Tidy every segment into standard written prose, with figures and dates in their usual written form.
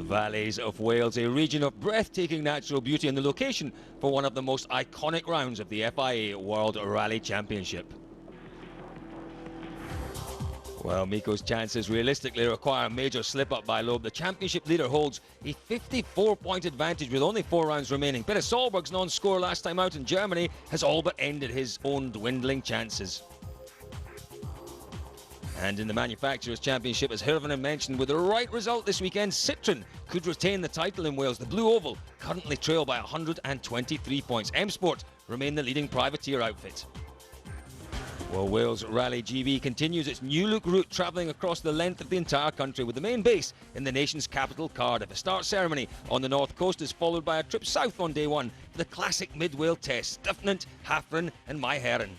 Valleys of Wales, a region of breathtaking natural beauty and the location for one of the most iconic rounds of the FIA World Rally Championship. Well, Miko's chances realistically require a major slip-up by Loeb. The championship leader holds a 54-point advantage with only 4 rounds remaining. Peter Solberg's non-score last time out in Germany has all but ended his own dwindling chances. And in the Manufacturers' Championship, as Hirvonen mentioned, with the right result this weekend, Citroën could retain the title in Wales. The Blue Oval currently trail by 123 points. M Sport remain the leading privateer outfit. Well, Wales Rally GB continues its new look route, travelling across the length of the entire country with the main base in the nation's capital, Cardiff. A start ceremony on the north coast is followed by a trip south on day one for the classic mid-Wales tests, Dyfnant, Hafren and Maiheren.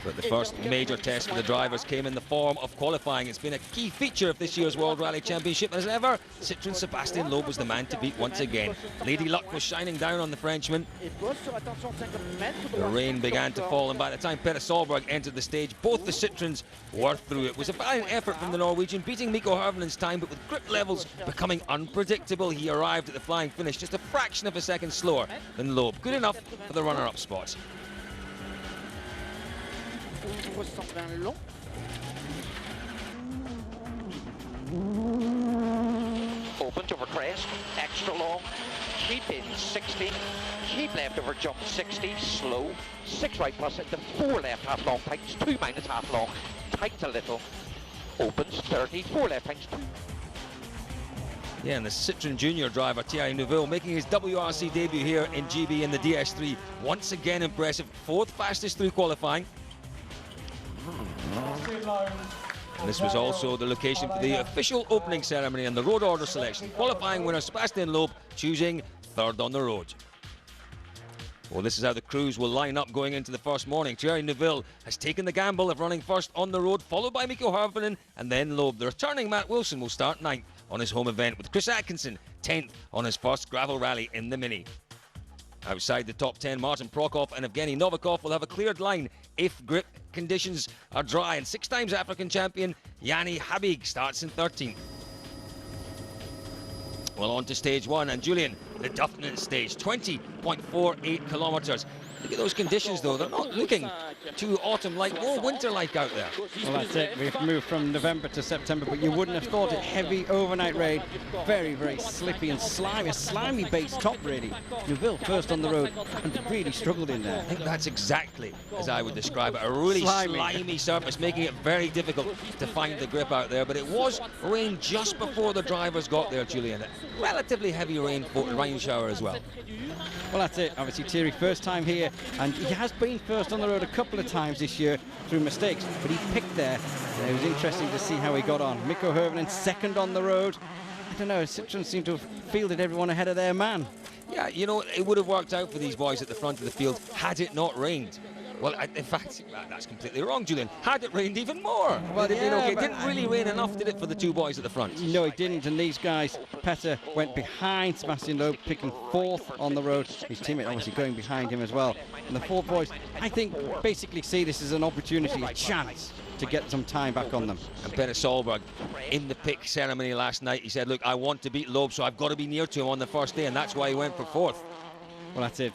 But the first major test for the drivers came in the form of qualifying. It's been a key feature of this year's World Rally Championship. As ever, Citroën Sébastien Loeb was the man to beat once again. Lady Luck was shining down on the Frenchman. The rain began to fall, and by the time Peter Solberg entered the stage, both the Citroëns were through. It was a valiant effort from the Norwegian, beating Miko Hirvonen's time, but with grip levels becoming unpredictable, he arrived at the flying finish just a fraction of a second slower than Loeb. Good enough for the runner-up spot. Opens over crest, extra long, keep in 60, keep left over jump 60, slow, 6 right plus into 4 left half long tightens, 2 minus half long, tightens a little, opens 30, 4 left tightens 2. Yeah, and the Citroën Junior driver Thierry Neuville making his WRC debut here in GB in the DS3. Once again impressive, 4th fastest through qualifying. And this was also the location for the official opening ceremony and the road order selection. Qualifying winner Sébastien Loeb choosing 3rd on the road. Well, this is how the crews will line up going into the first morning. Thierry Neuville has taken the gamble of running first on the road, followed by Miko Hirvonen and then Loeb. The returning Matt Wilson will start 9th on his home event, with Chris Atkinson 10th on his first gravel rally in the Mini. Outside the top 10, Martin Prokop and Evgeny Novikov will have a cleared line if grip conditions are dry, and 6 times African champion Yanni Habig starts in 13th. Well, on to stage 1, and Julian, the Dyfnant stage, 20.48 kilometres. Look at those conditions though, they're not looking too autumn-like or winter-like out there. Well, that's it, we've moved from November to September, but you wouldn't have thought it. Heavy overnight rain, very, very slippy and slimy, a slimy base top really. Neuville first on the road and really struggled in there. I think that's exactly as I would describe it, a really slimy surface, making it very difficult to find the grip out there, but it was rain just before the drivers got there, Julian. A relatively heavy rain shower as well. Well, that's it. Obviously, Thierry, first time here, and he has been first on the road a couple of times this year through mistakes, but he picked there. It was interesting to see how he got on. Miko Hirvonen 2nd on the road. I don't know, Citroën seemed to have fielded everyone ahead of their man. Yeah, you know, it would have worked out for these boys at the front of the field had it not rained. Well, in fact, that's completely wrong, Julian. Had it rained even more, well, it'd have been okay. It didn't really rain enough, did it, for the 2 boys at the front? No, it didn't, and these guys, Petter went behind Sébastien Loeb, picking 4th on the road. His teammate obviously going behind him as well. And the 4 boys, I think, basically see this as an opportunity, a chance to get some time back on them. And Peter Solberg, in the pick ceremony last night, he said, look, I want to beat Loeb, so I've got to be near to him on the first day, and that's why he went for 4th. Well, that's it.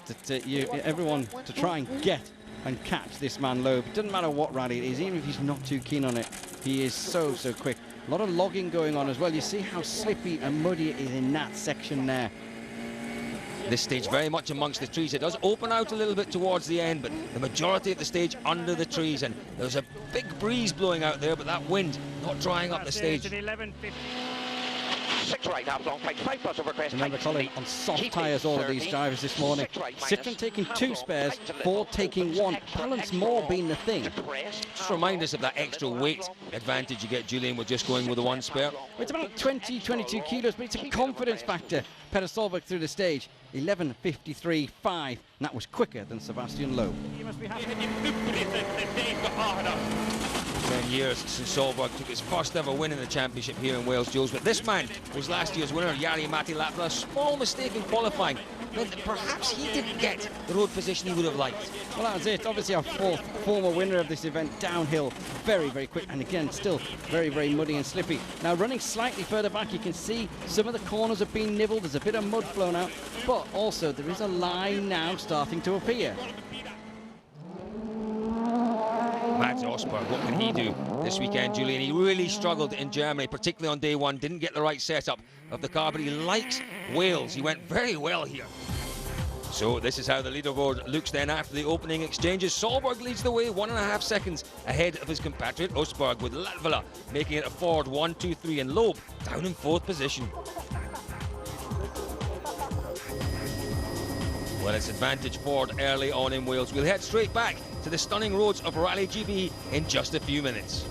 Everyone to try and get and catch this man Loeb. It doesn't matter what rally it is, even if he's not too keen on it. He is so quick. A lot of logging going on as well. You see how slippy and muddy it is in that section there. This stage very much amongst the trees. It does open out a little bit towards the end, but the majority of the stage under the trees, and there's a big breeze blowing out there, but that wind not drying up the stage. 6 right half long, 5 plus over crest. Remember, Colin, on soft tyres, all of these drivers this morning. Citroën taking 2 spares, Ford taking 1. Balance more being the thing. Just remind us of that extra weight advantage you get, Julian, with just going with the 1 spare. It's about 22 kilos, but it's a confidence factor. Peter Solberg through the stage, 11.53.5. that was quicker than Sebastian Loeb. 10 years since Solberg took his first ever win in the championship here in Wales, Jules. But this man was last year's winner, Jari-Matti Latvala. A small mistake in qualifying meant that perhaps he didn't get the road position he would have liked. Well, that's it. Obviously, our former winner of this event, downhill, very, very quick, and again, still very, very muddy and slippy. Now, running slightly further back, you can see some of the corners have been nibbled. There's a bit of mud flown out, but also there is a line now starting to appear. Mads Osberg, what can he do this weekend, Julian? He really struggled in Germany, particularly on day one. Didn't get the right setup of the car, but he likes Wales. He went very well here. So this is how the leaderboard looks then after the opening exchanges. Solberg leads the way, 1.5 seconds ahead of his compatriot Osberg, with Latvala making it a Ford 1, 2, 3, and Loeb down in 4th position. Well, it's advantage Ford early on in Wales. We'll head straight back to the stunning roads of Rally GB in just a few minutes.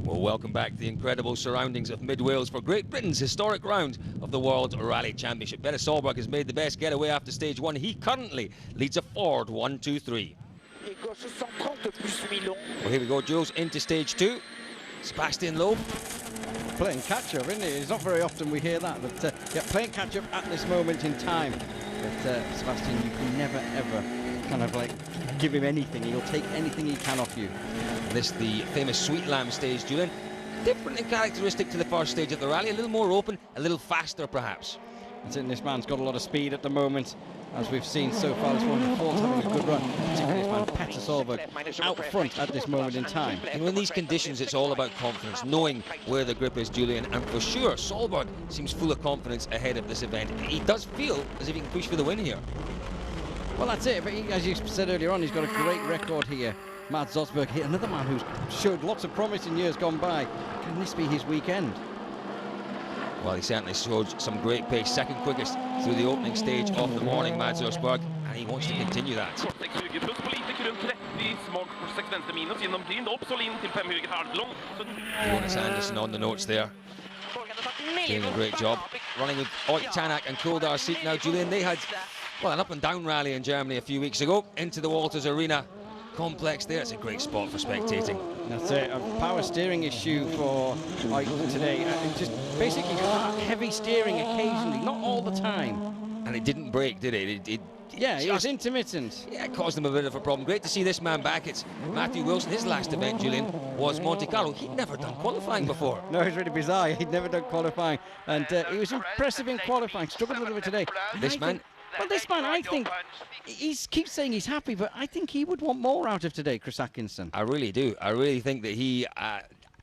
Well, welcome back to the incredible surroundings of Mid-Wales for Great Britain's historic round of the World Rally Championship. Peter Solberg has made the best getaway after stage 1. He currently leads a Ford 1, 2, 3. Well, here we go, Jules, into stage 2. Sebastian Loeb. Playing catch-up, isn't it? It's not very often we hear that, but yeah, playing catch-up at this moment in time. But Sebastian, you can never, ever kind of like give him anything. He'll take anything he can off you. This, the famous Sweet Lamb stage, Julian. Different in characteristic to the first stage of the rally. A little more open, a little faster, perhaps. That's it, this man's got a lot of speed at the moment. As we've seen so far, this one of the Fords having a good run. Particularly this man, Peter Solberg, out front at this moment in time. And in these conditions, it's all about confidence, knowing where the grip is, Julian. And for sure, Solberg seems full of confidence ahead of this event. He does feel as if he can push for the win here. Well, that's it. But as you said earlier on, he's got a great record here. Mads Osberg here, another man who's showed lots of promise in years gone by. Can this be his weekend? Well, he certainly showed some great pace, second quickest through the opening stage of the morning, Mads Osberg, and he wants to continue that. Jonas Anderson on the notes there, doing a great job. Running with Oyt Tanak and Koldar Seat now, Julian. They had, well, an up-and-down rally in Germany a few weeks ago, into the Walters Arena complex there. It's a great spot for spectating. That's it. A power steering issue for today. Just basically heavy steering occasionally, not all the time. And it didn't break, did it? Yeah, it was intermittent. Yeah, it caused him a bit of a problem. Great to see this man back. It's Matthew Wilson. His last event, Julian, was Monte Carlo. He'd never done qualifying before. No, it's really bizarre. He'd never done qualifying. And he was impressive in qualifying. Struggled a little bit today. This man... Well, this man, I think, he keeps saying he's happy, but I think he would want more out of today, Chris Atkinson. I really do. I really think that he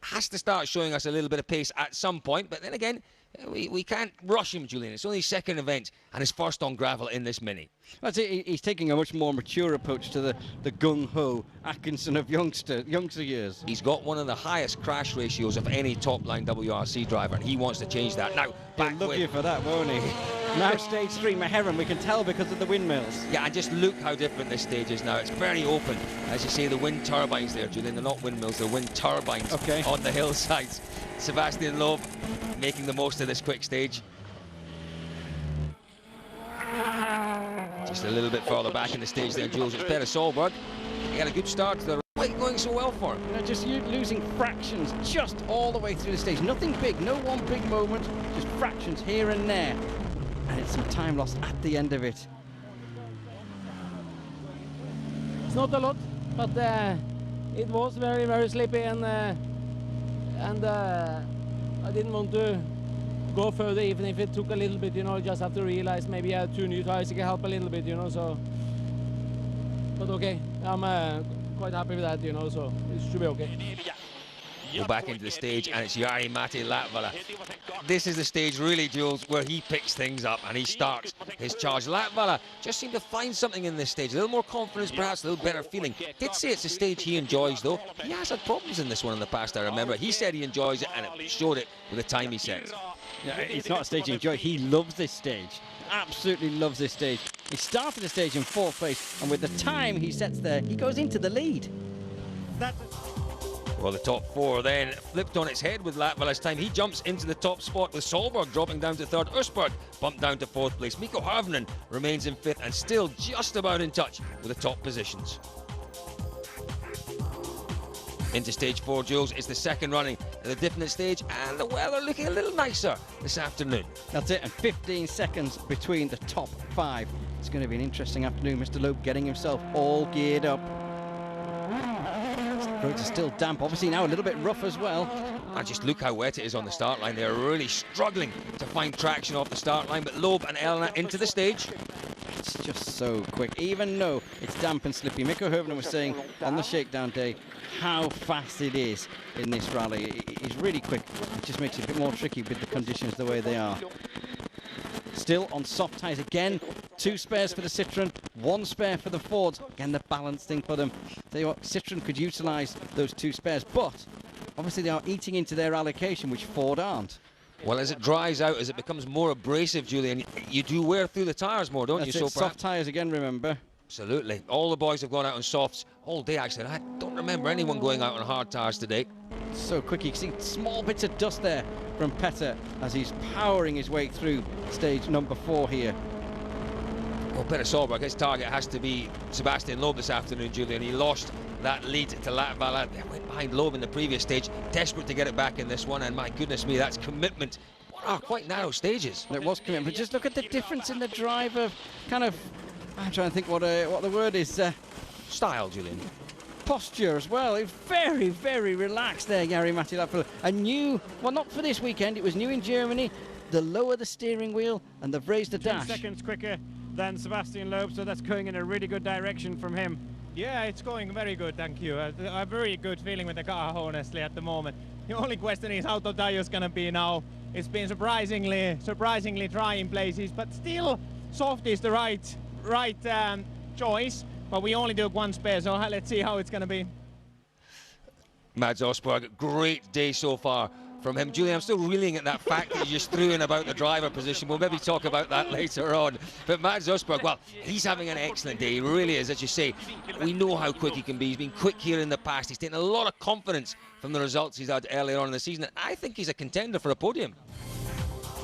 has to start showing us a little bit of pace at some point. But then again, we can't rush him, Julian. It's only his second event and his first on gravel in this Mini. That's it. He's taking a much more mature approach to the gung-ho Atkinson of youngster years. He's got one of the highest crash ratios of any top-line WRC driver, and he wants to change that. Now, he'll love you for that, won't he? Now stage 3, Meheran, we can tell because of the windmills. Yeah, and just look how different this stage is now. It's very open. As you say, the wind turbines there, Julian. They're not windmills, they're wind turbines on the hillsides. Sebastian Loeb making the most of this quick stage. Just a little bit further back in the stage there, Jules. It's Peter Solberg. He had a good start to the rally, going so well for him. You know, just losing fractions just all the way through the stage. Nothing big, no one big moment, just fractions here and there. And it's some time lost at the end of it. It's not a lot, but it was very, very slippy, and I didn't want to go further, even if it took a little bit, you know. Just have to realize maybe I had 2 new tires, it can help a little bit, you know, so. But okay, I'm quite happy with that, you know, so it should be okay. Go back into the stage, and it's Jari-Matti Latvala. This is the stage, really, Jules, where he picks things up and he starts his charge. Latvala just seemed to find something in this stage, a little more confidence, perhaps a little better feeling. Did say it's a stage he enjoys, though. He has had problems in this one in the past, I remember. He said he enjoys it, and it showed it with the time he set. Yeah, it's not a stage he enjoys. He loves this stage. Absolutely loves this stage. He started the stage in 4th place, and with the time he sets there, he goes into the lead. Well, the top four then flipped on its head with Latval's time. He jumps into the top spot with Solberg dropping down to third. Usberg bumped down to fourth place. Mikko Harvinen remains in fifth and still just about in touch with the top positions. Into stage 4, Jules, it's the second running of the definite stage, and the weather looking a little nicer this afternoon. That's it, and 15 seconds between the top 5. It's going to be an interesting afternoon. Mr. Loeb getting himself all geared up. The roads are still damp, obviously now a little bit rough as well. And just look how wet it is on the start line. They're really struggling to find traction off the start line, but Loeb and Elena into the stage. It's just so quick, even though it's damp and slippy. Mikko Hirvonen was saying on the shakedown day how fast it is in this rally. It's really quick. It just makes it a bit more tricky with the conditions the way they are. Still on soft tyres again. 2 spares for the Citroën, 1 spare for the Fords. Again, the balance thing for them. Tell you what, Citroën could utilise those 2 spares, but obviously they are eating into their allocation, which Ford aren't. Well, as it dries out, as it becomes more abrasive, Julian, you do wear through the tyres more, don't you? So soft tyres again, remember. Absolutely. All the boys have gone out on softs all day, actually. I don't remember anyone going out on hard tyres today. So quick. You can see small bits of dust there from Petter as he's powering his way through stage number 4 here. Well, Petter Solberg, his target has to be Sebastian Loeb this afternoon, Julian. He lost that lead to Latvala. They went behind Loeb in the previous stage, desperate to get it back in this one, and my goodness me, that's commitment. What are quite narrow stages. It was commitment, but just look at the difference in the driver, kind of, I'm trying to think what the word is. Style, Julian. Posture as well. It's very, very relaxed there, Jari-Matti Latvala. A new, well, not for this weekend, it was new in Germany. The lower the steering wheel, and they've raised the 10 dash. seconds quicker than Sebastian Loeb, so that's going in a really good direction from him. Yeah, it's going very good, thank you. A very good feeling with the car, honestly, at the moment. The only question is how the tire's going to be now. It's been surprisingly dry in places, but still soft is the right choice. But we only do 1 spare, so let's see how it's going to be. Mads Osberg, great day so far from him. Julian, I'm still reeling at that fact that you just threw in about the driver position. We'll maybe talk about that later on. But Mads Osberg, well, he's having an excellent day. He really is, as you say. We know how quick he can be. He's been quick here in the past. He's taken a lot of confidence from the results he's had earlier on in the season. I think he's a contender for a podium.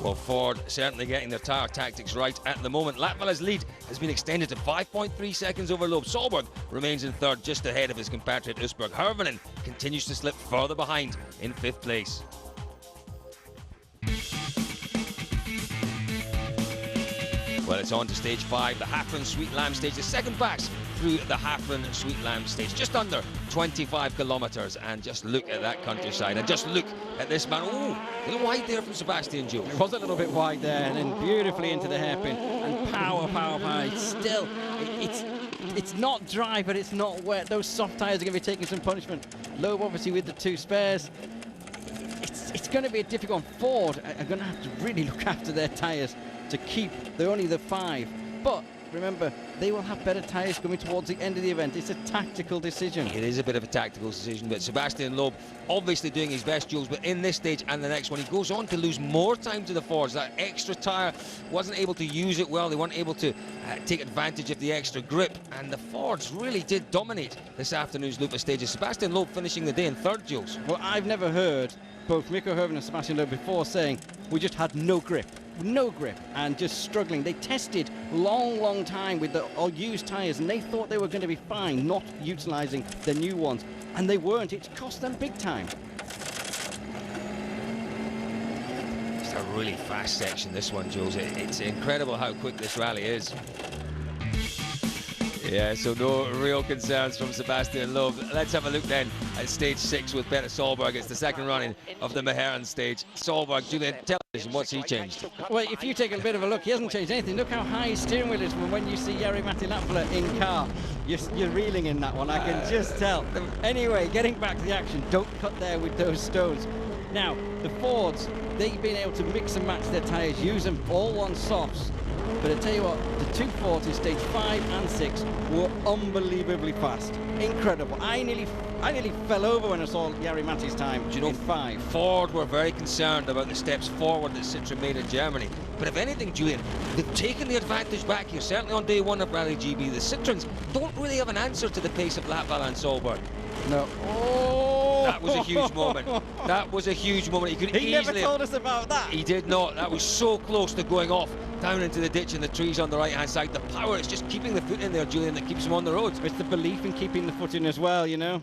Well, Ford certainly getting their tyre tactics right at the moment. Latvala's lead has been extended to 5.3 seconds over Loeb. Solberg remains in third, just ahead of his compatriot Usberg. Hirvonen continues to slip further behind in 5th place. Well, it's on to stage 5, the Hafren Sweet Lamb stage, the second pass through the Hafren Sweet Lamb stage, just under 25 kilometres. And just look at that countryside, and just look at this man. Oh, a little wide there from Sebastian Jules. It was a little bit wide there, and then beautifully into the hairpin. And power. It's still, it's not dry, but it's not wet. Those soft tyres are going to be taking some punishment. Loeb obviously with the 2 spares. It's going to be a difficult one. Ford are going to have to really look after their tyres to keep, they're only the 5. But remember, they will have better tyres coming towards the end of the event. It's a tactical decision. It is a bit of a tactical decision, but Sebastian Loeb obviously doing his best, Jules, but in this stage and the next one, he goes on to lose more time to the Fords. That extra tyre, wasn't able to use it well. They weren't able to take advantage of the extra grip, and the Fords really did dominate this afternoon's Lupa stages. Sebastian Loeb finishing the day in 3rd, Jules. Well, I've never heard both Mikko Hirvonen and Sebastian Loeb before saying, we just had no grip, and just struggling. They tested long time with the used tyres, and they thought they were going to be fine, not utilising the new ones, and they weren't. It's cost them big time. It's a really fast section, this one, Jules. It's incredible how quick this rally is. Yeah, so no real concerns from Sebastian Loeb. Let's have a look then at stage 6 with Petter Solberg. It's the second running of the Mehern stage. Solberg, Julian, television, what's he changed? Well, if you take a bit of a look, he hasn't changed anything. Look how high his steering wheel is from when you see Jari-Matti Latvala in car. You're reeling in that one, I can just tell. Anyway, getting back to the action, don't cut there with those stones. Now, the Fords, they've been able to mix and match their tyres, use them all on softs. But I tell you what, the 2 Fords in stage 5 and 6 were unbelievably fast. Incredible. I nearly fell over when I saw Jari-Matti's time. Do you know, 5. Ford were very concerned about the steps forward that Citroën made in Germany. But if anything, Julian, they've taken the advantage back here. Certainly on day 1 of Rally GB, the Citroëns don't really have an answer to the pace of Latvala and Solberg. No. That was a huge moment. That was a huge moment. He could He easily... never told us about that. He did not. That was so close to going off down into the ditch and the trees on the right-hand side. The power is just keeping the foot in there, Julian, that keeps him on the road. It's the belief in keeping the foot in as well, you know.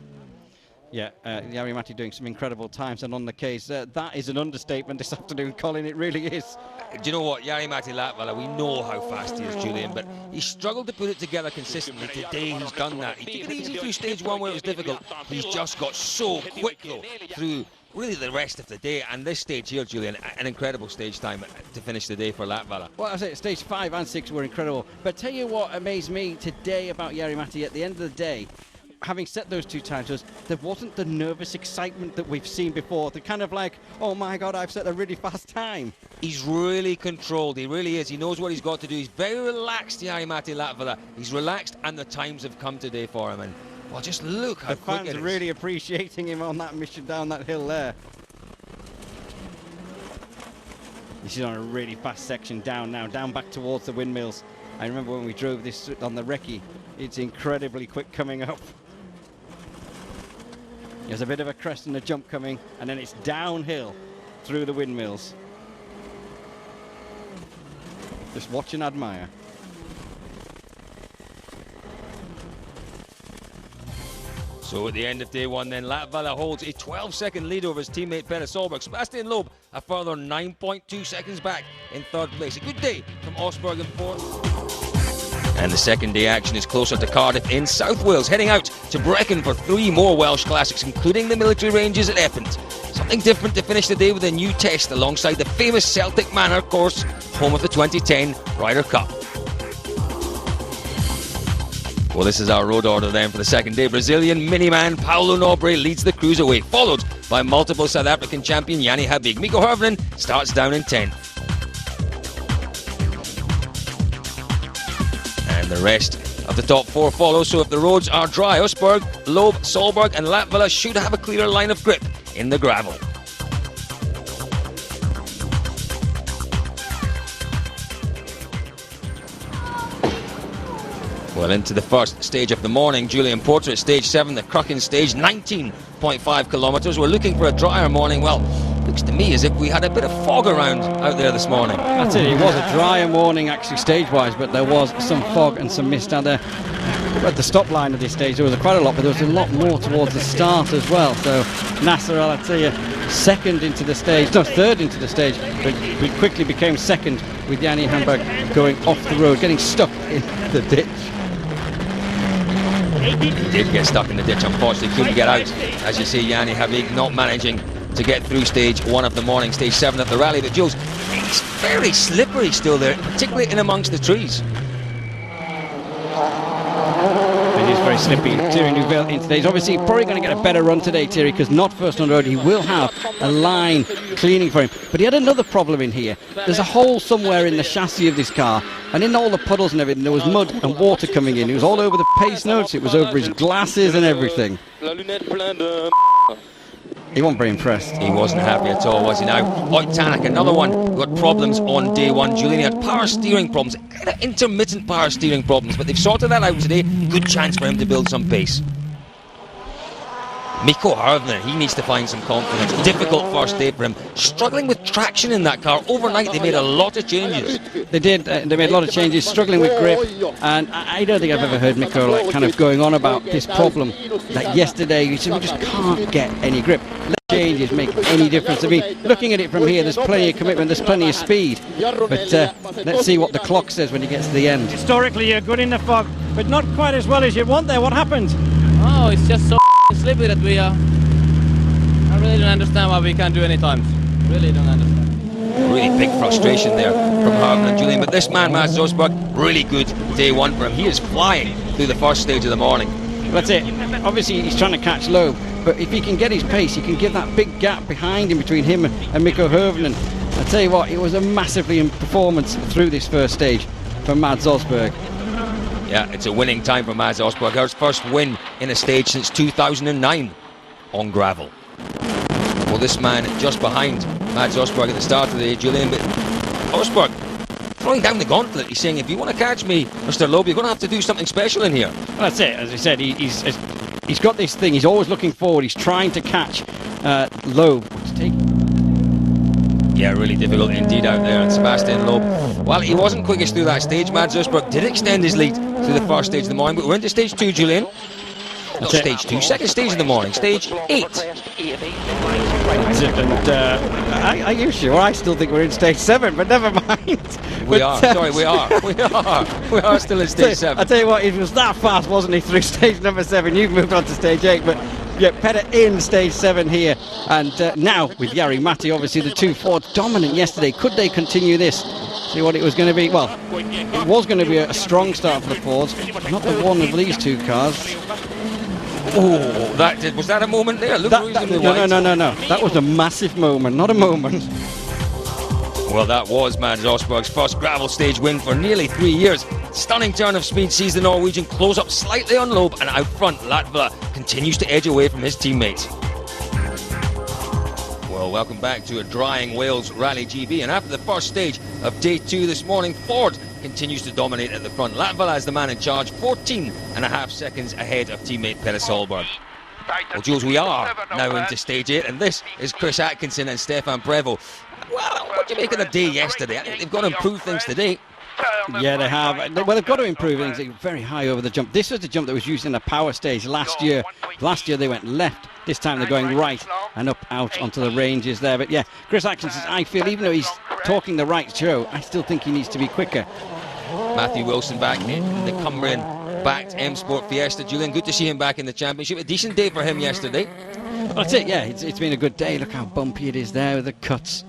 Yeah, Jari Matti doing some incredible times, and on the case, that is an understatement this afternoon, Colin, it really is. Do you know what? Jari Matti Latvala, we know how fast he is, Julian, but he struggled to put it together consistently. Today he's done that. He took it easy through stage one where it was difficult. He's just got so quick, though, through really the rest of the day. And this stage here, Julian, an incredible stage time to finish the day for Latvala. Well, I say stage 5 and 6 were incredible. But tell you what amazed me today about Jari Matti, at the end of the day, having set those 2 times, was there wasn't the nervous excitement that we've seen before. The kind of like, oh my God, I've set a really fast time. He's really controlled, he really is. He knows what he's got to do. He's very relaxed, Jari Matti Latvala. He's relaxed, and the times have come today for him. And well, just look how quick it is. The fans are really appreciating him on that mission down that hill there. This is on a really fast section down now, down back towards the windmills. I remember when we drove this on the recce, it's incredibly quick coming up. There's a bit of a crest and a jump coming, and then it's downhill through the windmills. Just watch and admire. So at the end of day 1 then, Latvala holds a 12-second lead over his teammate Pere Solberg. Sebastian Loeb a further 9.2 seconds back in 3rd place. A good day from Osberg in 4th. And the second day action is closer to Cardiff in South Wales, heading out to Brecon for 3 more Welsh classics, including the military ranges at Effent. Something different to finish the day with a new test alongside the famous Celtic Manor course, home of the 2010 Ryder Cup. Well, this is our road order then for the second day. Brazilian miniman Paulo Nobre leads the cruise away, followed by multiple South African champion Janni Habig. Mikko Hirvonen starts down in 10th. And the rest of the top 4 follow, so if the roads are dry, Osberg, Loeb, Solberg and Latvala should have a clearer line of grip in the gravel. Well, into the first stage of the morning, Julian Porter at stage 7, the Crooken stage, 19.5 kilometres. We're looking for a drier morning. Well, looks to me as if we had a bit of fog around out there this morning. That's it, it was a drier morning actually stage-wise, but there was some fog and some mist out there. At the stop line of this stage there was quite a lot, but there was a lot more towards the start as well. So Nasser Al Attiyah second into the stage, no, third into the stage, but we quickly became second with Janni Habig going off the road, getting stuck in the ditch. He did get stuck in the ditch, unfortunately, couldn't get out. As you see, Janni Habig not managing to get through stage 1 of the morning, stage 7 of the rally. But Jules, it's very slippery still there, particularly in amongst the trees. It is very slippy. Thierry Neuville in today. He's obviously probably going to get a better run today, Thierry, because not first on the road. He will have a line cleaning for him. But he had another problem in here. There's a hole somewhere in the chassis of this car, and in all the puddles and everything, there was mud and water coming in. It was all over the pace notes. It was over his glasses and everything. He wasn't very impressed. He wasn't happy at all, was he now? Oyt Tanak, another one who had problems on day 1. Julian, he had power steering problems, kind of intermittent power steering problems, but they've sorted that out today. Good chance for him to build some pace. Mikko Hirvonen, he needs to find some confidence. Difficult first day for him. Struggling with traction in that car. Overnight they made a lot of changes. They did. They made a lot of changes, struggling with grip. And I don't think I've ever heard Mikko like kind of going on about this problem. Like yesterday, he said, we just can't get any grip. Let changes make any difference. I mean, looking at it from here, there's plenty of commitment, there's plenty of speed. But let's see what the clock says when he gets to the end. Historically, you're good in the fog, but not quite as well as you want there. What happened? Oh, it's just so slippery that we are. I really don't understand why we can't do any times. Really don't understand. Really big frustration there from Hirvonen and Julian. But this man, Mats Osberg, really good day 1 for him. He is flying through the first stage of the morning. That's it. Obviously, he's trying to catch Loeb, but if he can get his pace, he can give that big gap behind him between him and Mikko Hirvonen. I tell you what, it was a massively performance through this first stage for Mads Osberg. Yeah, it's a winning time for Mads Osberg. His first win in a stage since 2009 on gravel. Well, this man just behind Mads Osberg at the start of the day, Julian, but Osberg throwing down the gauntlet. He's saying, if you want to catch me, Mr. Loeb, you're going to have to do something special in here. Well, that's it. As I said, he's he's got this thing. He's always looking forward. He's trying to catch Loeb. Yeah, really difficult indeed out there. And Sebastian Loeb, well, he wasn't quickest through that stage. Mads Østberg did extend his lead through the first stage of the morning, but we're into stage 2, Julian. Not stage 2, second stage of the morning, stage 8. Are you sure? I still think we're in stage 7, but never mind. We are still in stage 7. I tell you what, he was that fast, wasn't he, through stage number 7? You've moved on to stage 8, but yeah, Petter in stage 7 here. And now with Jari Matti, obviously the two Fords dominant yesterday. Could they continue this? See what it was going to be. Well, it was going to be a strong start for the Fords, not the one of these two cars. Oh, was that a moment there? Look, no. That was a massive moment, not a moment. Well, that was Mads Østberg's first gravel stage win for nearly 3 years. Stunning turn of speed sees the Norwegian close up slightly on Loeb, and out front, Latvala continues to edge away from his teammates. Well, welcome back to a drying Wales Rally GB, and after the first stage of day 2 this morning, Ford continues to dominate at the front. Latvala is the man in charge, 14.5 seconds ahead of teammate Petter Solberg. Well, Jules, we are now into stage 8, and this is Chris Atkinson and Stefan Prevost. Well, what do you make of the day yesterday? I think they've got to improve things today. Yeah, they have. Well, they've got to improve things. They're very high over the jump. This was the jump that was used in the power stage last year. Last year they went left. This time they're going right and up out onto the ranges there. But yeah, Chris Atkinson, I feel, even though he's talking the right show, I still think he needs to be quicker. Matthew Wilson back in the Cumbrian-backed M Sport Fiesta. Julian, good to see him back in the championship. A decent day for him yesterday. Well, that's it, yeah. It's been a good day. Look how bumpy it is there with the cuts.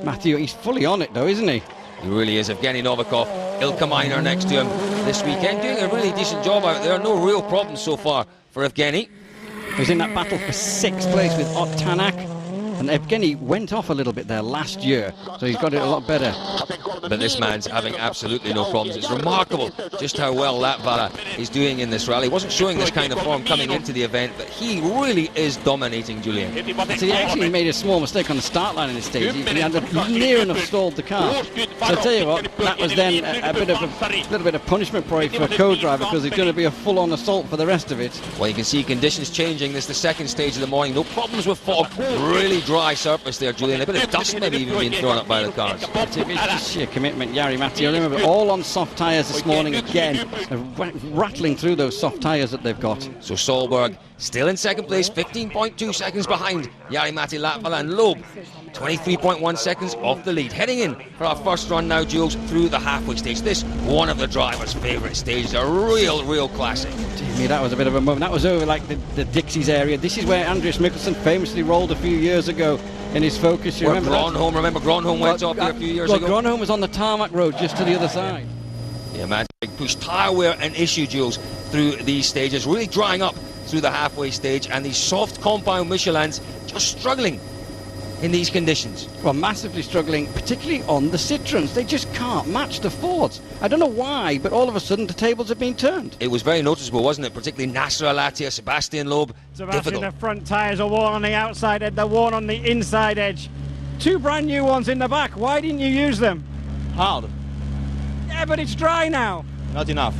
Matthew, he's fully on it though, isn't he? He really is. Evgeny Novikov, Ilka Minor next to him this weekend, doing a really decent job out there. No real problems so far for Evgeny. He was in that battle for 6th place with Ott Tanak, and Evgeny went off a little bit there last year, so he's got it a lot better. But this man's having absolutely no problems. It's remarkable just how well Latvala is doing in this rally. He wasn't showing this kind of form coming into the event, but he really is dominating, Julian. So he actually made a small mistake on the start line in this stage. He had near enough stalled the car. So I tell you what, that was then a little bit of punishment probably for a co-driver, because it's going to be a full-on assault for the rest of it. Well, you can see conditions changing. This is the second stage of the morning. No problems with fog. Really dry surface there, Julian. A bit of dust maybe even being thrown up by the cars. It's just sheer commitment, Jari Matti. I remember all on soft tyres this morning again, rattling through those soft tyres that they've got. So Solberg still in second place, 15.2 seconds behind Jari Matti, Latvala, and Loeb 23.1 seconds off the lead. Heading in for our first run now, Jules, through the halfway stage. This, one of the driver's favourite stages, a real classic. Dear me, that was a bit of a moment. That was over like the Dixies area. This is where Andreas Mikkelsen famously rolled a few years ago in his Focus. You remember Gronholm went off here a few years ago? Gronholm was on the tarmac road just to the other side. Yeah, man, push tyre wear an issue, Jules, through these stages, really drying up through the halfway stage, and these soft compound Michelins just struggling in these conditions. Well, massively struggling, particularly on the Citroens. They just can't match the Fords. I don't know why, but all of a sudden the tables have been turned. It was very noticeable, wasn't it? Particularly Nasser Al-Attiyah, Sebastian Loeb. Sebastian, the front tyres are worn on the outside edge, they're worn on the inside edge. 2 brand new ones in the back. Why didn't you use them? Hard. Yeah, but it's dry now. Not enough.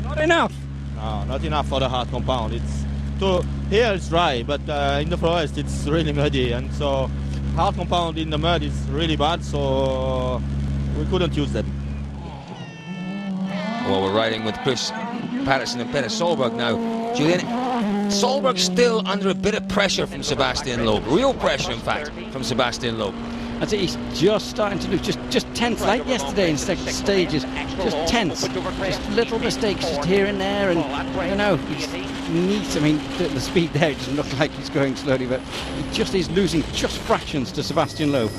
Not enough? No, not enough for the hard compound. Here it's dry, but in the forest it's really muddy, and so hard compound in the mud is really bad, so we couldn't use them. Well, we're riding with Chris Patterson and Petter Solberg now. Julian, Solberg still under a bit of pressure from Sebastian Loeb. Real pressure, in fact, from Sebastian Loeb. I think he's just starting to lose, just tense, like yesterday in second stages, just tense, just little mistakes just here and there, and I don't know, he's neat. I mean, the speed there, it doesn't look like he's going slowly, but he just is losing just fractions to Sebastian Loeb.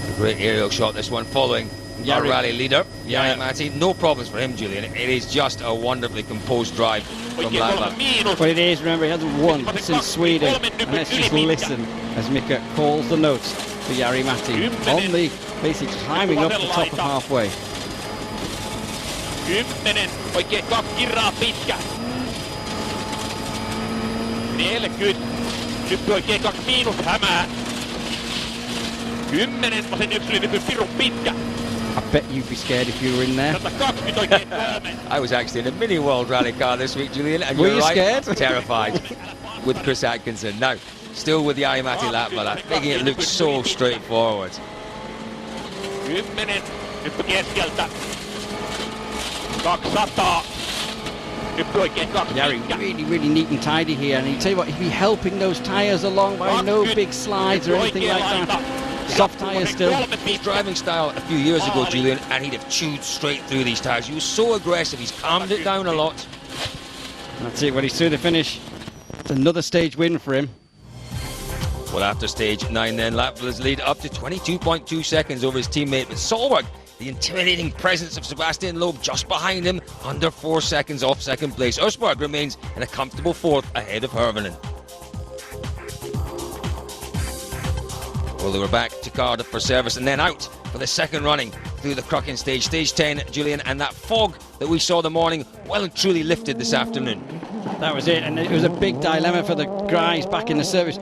A great aerial shot, this one, following our rally leader, Jari Matti. No problems for him, Julian. It is just a wonderfully composed drive from Latvala. Well, it is. Remember, he hasn't won since Sweden. And let's just listen as Mika calls the notes for Jari Matti on the basically climbing up the top of halfway. 10, oikein 2 kirraa pitkä. 40, hyppy oikein 2 miinus hämää. 10, vasen yksi lyhyt pirun pitkä. I bet you'd be scared if you were in there. I was actually in a mini World Rally car this week, Julian, and Were you're you right, scared? terrified with Chris Atkinson. Now, still with the Aimati lap, making it look so straightforward. 10 hyppy keskeltä. 200. Hyppy oikein 2 Gary, really neat and tidy here, and you tell you what, he'd be helping those tyres along by no big slides or anything like that. Soft tyres still. His driving style a few years ago, Julian, and he'd have chewed straight through these tyres. He was so aggressive, he's calmed it down a lot. That's it, when he's through the finish, it's another stage win for him. Well, after stage 9 then, Latvia's lead up to 22.2 seconds over his teammate, but Solberg, the intimidating presence of Sebastian Loeb just behind him, under 4 seconds off second place. Østberg remains in a comfortable 4th ahead of Hirvonen. Well, they were back to Cardiff for service and then out for the second running through the Crookin stage. Stage 10, Julian, and that fog that we saw the morning well and truly lifted this afternoon. That was it, and it was a big dilemma for the guys back in the service.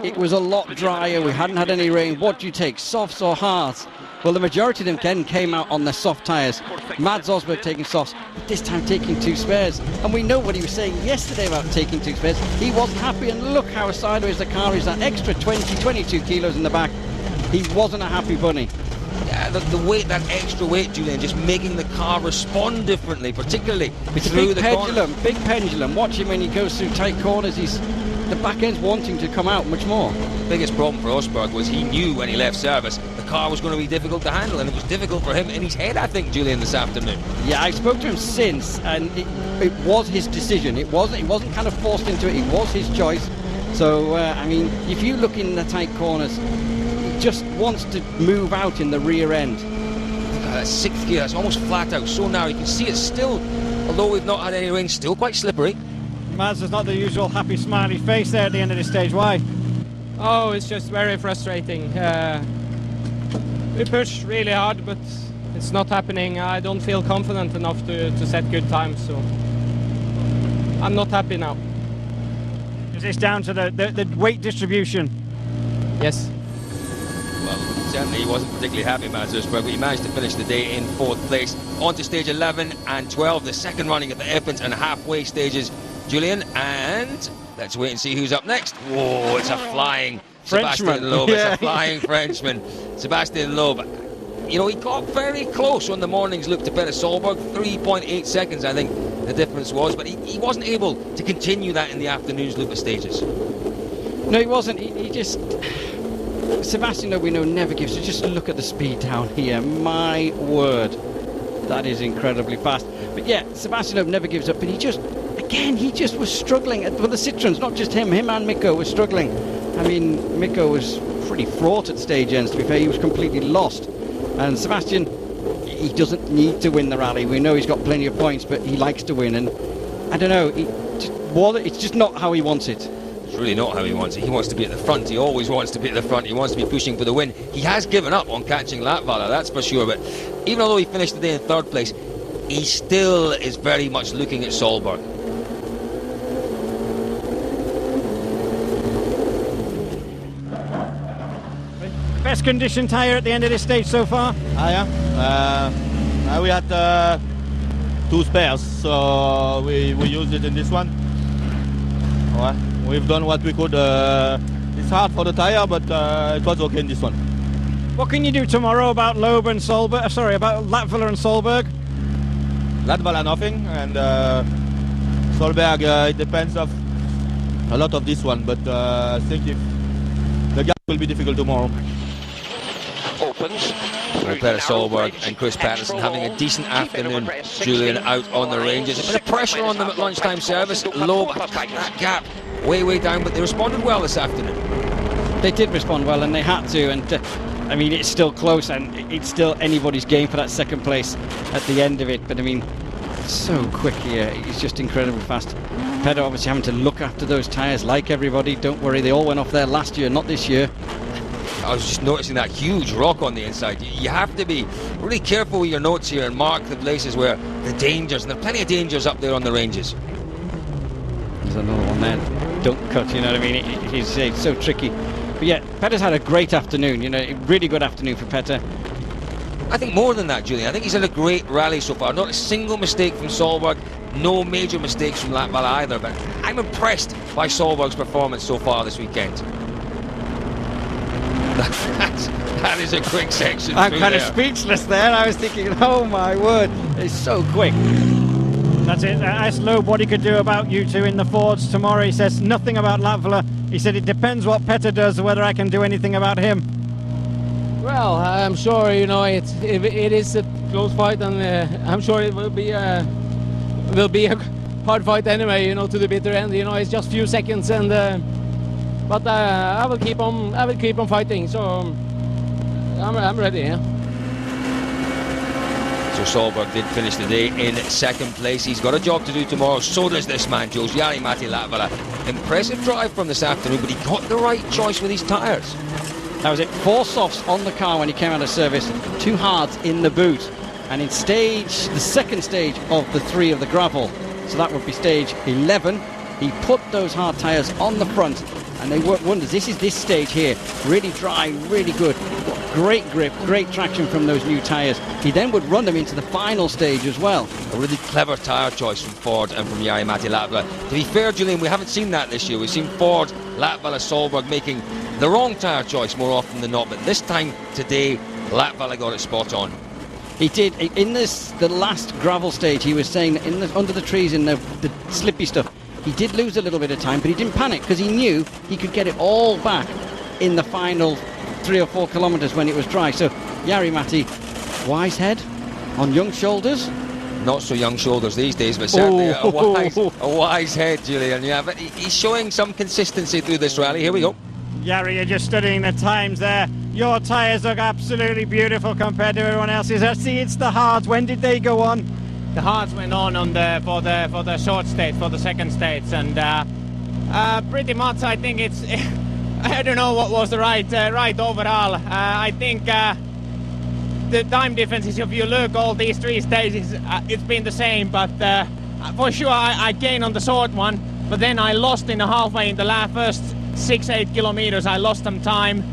It was a lot drier, we hadn't had any rain. What do you take, softs or hards? Well, the majority of them again came out on their soft tyres. Mads Osberg taking softs, but this time taking 2 spares. And we know what he was saying yesterday about taking 2 spares. He wasn't happy, and look how sideways the car is. That extra 22 kilos in the back. He wasn't a happy bunny. Yeah, the weight, that extra weight, Julian, just making the car respond differently, particularly It's a through big the pendulum, corners. big pendulum. Watch him when he goes through tight corners. The back end's wanting to come out much more. The biggest problem for Østberg was he knew when he left service the car was going to be difficult to handle, and it was difficult for him in his head, I think, Julian, this afternoon. Yeah, I spoke to him since, and it was his decision. It wasn't kind of forced into it. It was his choice. So, I mean, if you look in the tight corners, he just wants to move out in the rear end. That 6th gear, it's almost flat out, so narrow. You can see it's still, although we've not had any rain, still quite slippery. Mads is not the usual happy smiley face there at the end of this stage. Why? Oh, it's just very frustrating. We push really hard, but it's not happening. I don't feel confident enough to set good times, so I'm not happy now. Is this down to the weight distribution? Yes. Well, certainly he wasn't particularly happy, Mads Østberg, but he managed to finish the day in 4th place. On to stage 11 and 12, the second running of the Effens and halfway stages, Julian, and let's wait and see who's up next. Whoa, it's a flying Sebastian Loeb. It's a flying Frenchman, Sebastian Loeb. You know, he got very close on the morning's look to Peter Solberg, 3.8 seconds, I think the difference was, but he wasn't able to continue that in the afternoon's loop of stages. No, he wasn't. He just... Sebastian Loeb, we know, never gives. So just look at the speed down here. My word, that is incredibly fast. But yeah, Sebastian Loeb never gives up, but he just was struggling. For the Citroens, not just him and Mikko were struggling. I mean, Mikko was pretty fraught at stage ends, to be fair. He was completely lost. And Sebastian, he doesn't need to win the rally. We know he's got plenty of points, but he likes to win. And I don't know, it's just not how he wants it. It's really not how he wants it. He wants to be at the front. He always wants to be at the front. He wants to be pushing for the win. He has given up on catching Latvala, that's for sure. But even although he finished the day in 3rd place, he still is very much looking at Solberg. Best condition tyre at the end of this stage so far? Yeah. We had 2 spares, so we used it in this one. Well, we've done what we could. It's hard for the tyre, but it was okay in this one. What can you do tomorrow about Loeb and Solberg? Sorry, about Latvala and Solberg? Latvala nothing, and Solberg, it depends of a lot of this one, but I think if the gap will be difficult tomorrow. Opens. Peter Solberg and Chris Patterson having a decent afternoon, Julian, out on the ranges. A bit of pressure on them at lunchtime service. Loeb cut that gap way down, but they responded well this afternoon. They did respond well, and they had to. And I mean, it's still close, and it's still anybody's game for that second place at the end of it. But I mean, so quick here. It's just incredibly fast. Peter obviously having to look after those tyres like everybody. Don't worry, they all went off there last year, not this year. I was just noticing that huge rock on the inside. You have to be really careful with your notes here and mark the places where the dangers, and there are plenty of dangers up there on the ranges. There's another one there. Don't cut, you know what I mean? It's so tricky. But yeah, Peter's had a great afternoon, you know, a really good afternoon for Peter. I think more than that, Julian. I think he's had a great rally so far. Not a single mistake from Solberg, no major mistakes from Latvala either, but I'm impressed by Solberg's performance so far this weekend. That is a quick section. I'm kind of speechless there. I was thinking, oh my word, it's so quick. That's it. Asked Loeb what he could do about you two in the Fords tomorrow. He says nothing about Latvala. He said it depends what Petter does, whether I can do anything about him. Well, I'm sure, you know, it is a close fight, and I'm sure it will be a hard fight anyway, you know, to the bitter end. You know, it's just few seconds, and but I will keep on fighting. So I'm ready. Yeah. So Solberg did finish the day in second place. He's got a job to do tomorrow. So does this man, Jules. Jari-Matti Latvala. Impressive drive from this afternoon, but he got the right choice with his tyres. That was it. 4 softs on the car when he came out of service, 2 hards in the boot. And in the second stage of the 3 of the gravel, so that would be stage 11, he put those hard tyres on the front, and they work wonders. This is this stage here, really dry, really good, great grip, great traction from those new tyres. He then would run them into the final stage as well. A really clever tyre choice from Ford and from Jari-Matti Latvala. To be fair, Julian, we haven't seen that this year. We've seen Ford, Latvala, Solberg making the wrong tyre choice more often than not, but this time today Latvala got it spot on. He did. In the last gravel stage, he was saying that under the trees in the slippy stuff, he did lose a little bit of time, but he didn't panic because he knew he could get it all back in the final 3 or 4 kilometres when it was dry. So Jari-Matti, wise head on young shoulders. Not so young shoulders these days, but certainly a wise head, Julian. Yeah, but he's showing some consistency through this rally. Here we go. Yari, you're just studying the times there. Your tyres look absolutely beautiful compared to everyone else's. I see it's the hards. When did they go on? The hards went on for the short stage, for the second stage, and pretty much I think it's I don't know what was the right overall. I think the time differences, if you look all these 3 stages, it's been the same, but for sure I gained on the short one, but then I lost in the halfway in the first 6-8 kilometers. I lost some time.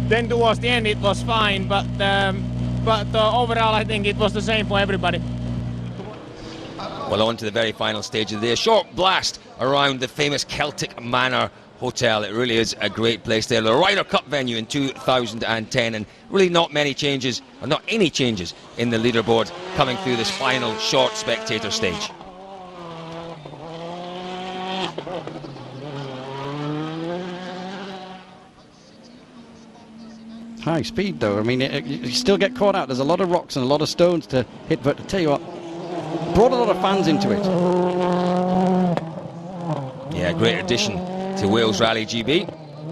Then towards the end it was fine, but overall I think it was the same for everybody. Well, on to the very final stage of the day. A short blast around the famous Celtic Manor Hotel. It really is a great place there. The Ryder Cup venue in 2010, and really not many changes, or not any changes in the leaderboard coming through this final short spectator stage. High speed though. I mean, you still get caught out. There's a lot of rocks and a lot of stones to hit, but to tell you what, brought a lot of fans into it. Yeah, great addition to Wales Rally GB.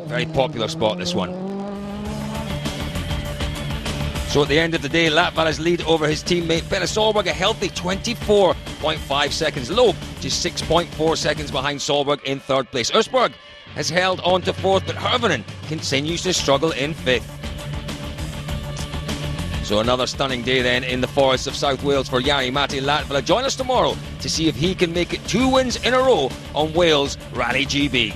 Very popular spot, this one. So at the end of the day, Latvala's lead over his teammate Petter Solberg, a healthy 24.5 seconds. Loeb just 6.4 seconds behind Solberg in 3rd place. Østberg has held on to 4th, but Hirvonen continues to struggle in 5th. So another stunning day then in the forests of South Wales for Jari-Matti Latvala. Join us tomorrow to see if he can make it 2 wins in a row on Wales Rally GB.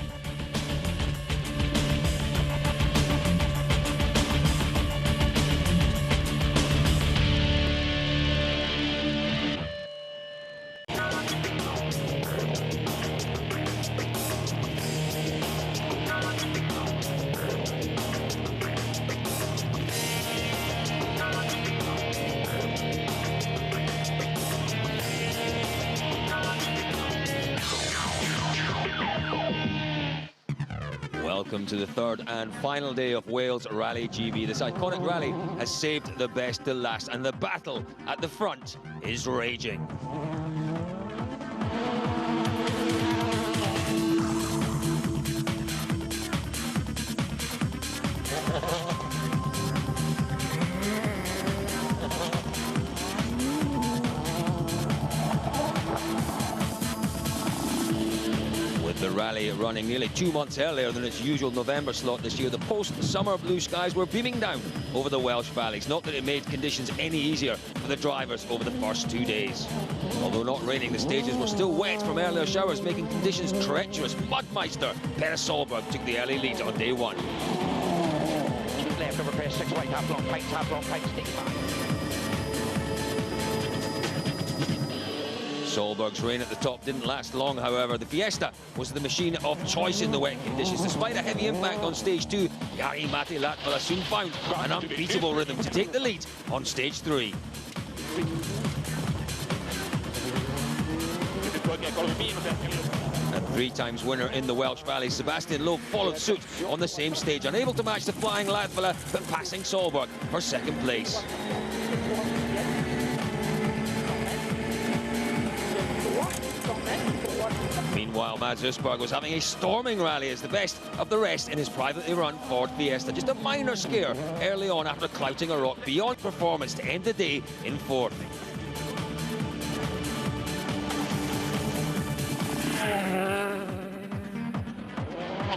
Welcome to the 3rd and final day of Wales Rally GB. This iconic rally has saved the best till last, and the battle at the front is raging. The rally running nearly 2 months earlier than its usual November slot this year, the post-summer blue skies were beaming down over the Welsh valleys. Not that it made conditions any easier for the drivers over the first 2 days. Although not raining, the stages were still wet from earlier showers, making conditions treacherous. Mudmeister Petter Solberg took the early lead on day 1. Keep left over crest, 6 right, half long, tight, stay 5. Solberg's reign at the top didn't last long, however. The Fiesta was the machine of choice in the wet conditions. Despite a heavy impact on stage 2, Jari-Matti Latvala soon found an unbeatable rhythm to take the lead on stage 3. And 3 times winner in the Welsh Valley, Sebastian Loeb followed suit on the same stage, unable to match the flying Latvala, but passing Solberg for second place. Meanwhile, Mads Østberg was having a storming rally as the best of the rest in his privately run Ford Fiesta. Just a minor scare early on after clouting a rock beyond performance to end the day in 4th.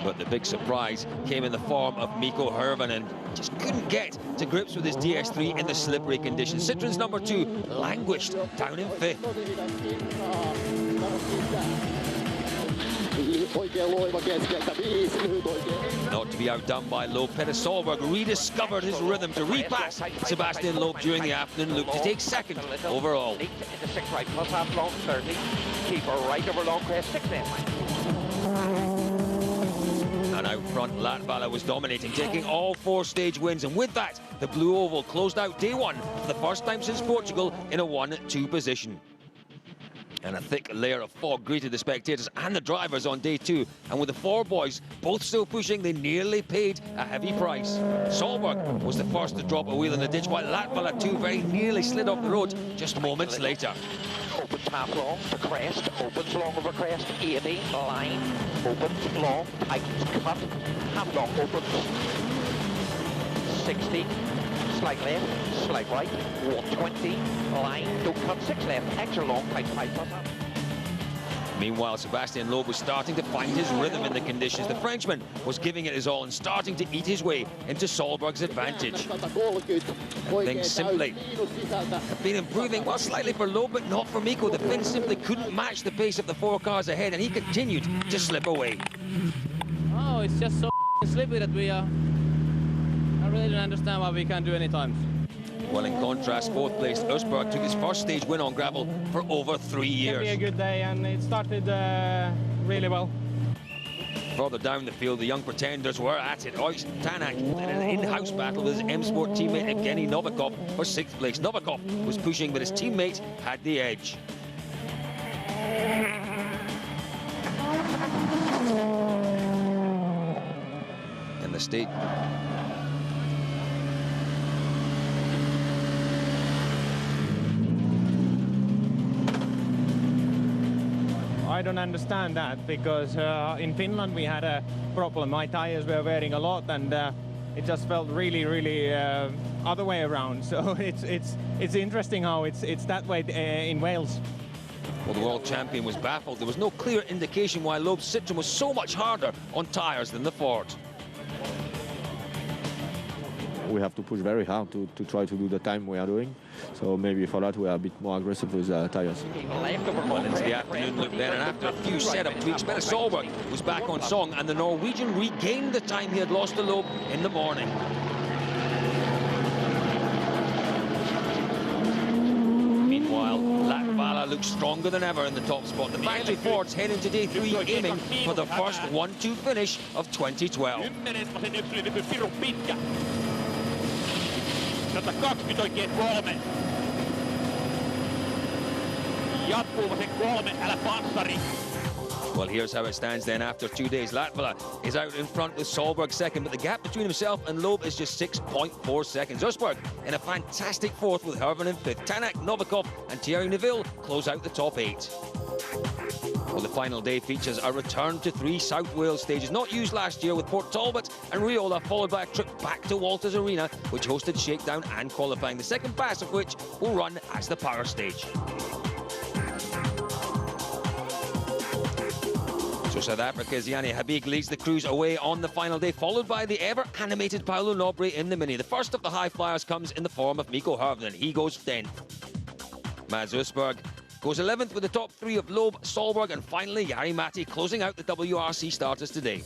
But the big surprise came in the form of Mikko Hirvonen. Just couldn't get to grips with his DS3 in the slippery conditions. Citroen's number 2 languished down in 5th. Not to be outdone by Loeb, Petter Solberg rediscovered his rhythm to repass Sebastian Loeb during the afternoon loop to take second overall. Into 6 right, plus half long, 30. Keeper right over long crest, 6 left. And out front, Latvala was dominating, taking all 4 stage wins. And with that, the Blue Oval closed out day 1 for the first time since Portugal in a 1-2 position. And a thick layer of fog greeted the spectators and the drivers on day 2. And with the 4 boys both still pushing, they nearly paid a heavy price. Solberg was the first to drop a wheel in the ditch, while Latvala too very nearly slid off the road just moments later. Opens half long to crest, opens long over crest, 80, line, opens long, tightens, cut, half long, opens, 60, slight left, slight right, 120, line, don't cut, 6 left, extra long, tight 5 plus up. Meanwhile, Sebastian Loeb was starting to find his rhythm in the conditions. The Frenchman was giving it his all and starting to eat his way into Solberg's advantage. Things simply have been improving, well, slightly for Loeb, but not for Mikko. The Finn simply couldn't match the pace of the 4 cars ahead, and he continued to slip away. Oh, it's just so slippy that we are... I really don't understand why we can't do any times. Well, in contrast, 4th placed Østberg took his first stage win on gravel for over 3 years. It's gonna be a good day, and it started really well. Further down the field, the young pretenders were at it. Oyst Tanak in an in-house battle with his M-Sport teammate Evgeny Novikov for 6th place. Novikov was pushing, but his teammate had the edge. And the state... I don't understand that, because in Finland we had a problem. My tires were wearing a lot, and it just felt really other way around. So it's interesting how it's that way in Wales. Well, the world champion was baffled. There was no clear indication why Loeb's Citroen was so much harder on tires than the Ford. We have to push very hard to try to do the time we are doing. So maybe for that we are a bit more aggressive with tires. Well, into the afternoon loop then, and after a few setup tweaks, Petter Solberg was back on song, and the Norwegian regained the time he had lost to Loeb in the morning. Meanwhile, Latvala looks stronger than ever in the top spot. The factory Fords head into day 3 aiming for the first 1-2 finish of 2012. 120 oikein 3. Jatkuuko se 3, älä panssari. Well, here's how it stands then after 2 days. Latvala is out in front with Solberg second, but the gap between himself and Loeb is just 6.4 seconds. Østberg in a fantastic 4th with Hirvonen in 5th. Tanak, Novikov and Thierry Neuville close out the top 8. Well, the final day features a return to 3 South Wales stages, not used last year, with Port Talbot and Riola, followed by a trip back to Walters Arena, which hosted shakedown and qualifying, the second pass of which will run as the power stage. So South Africa's Janne Habig leads the crews away on the final day, followed by the ever-animated Paulo Nobre in the Mini. The first of the high flyers comes in the form of Mikko Hirvonen. He goes 10th. Mads Østberg goes 11th with the top 3 of Loeb, Solberg and finally Jari-Matti closing out the WRC starters today.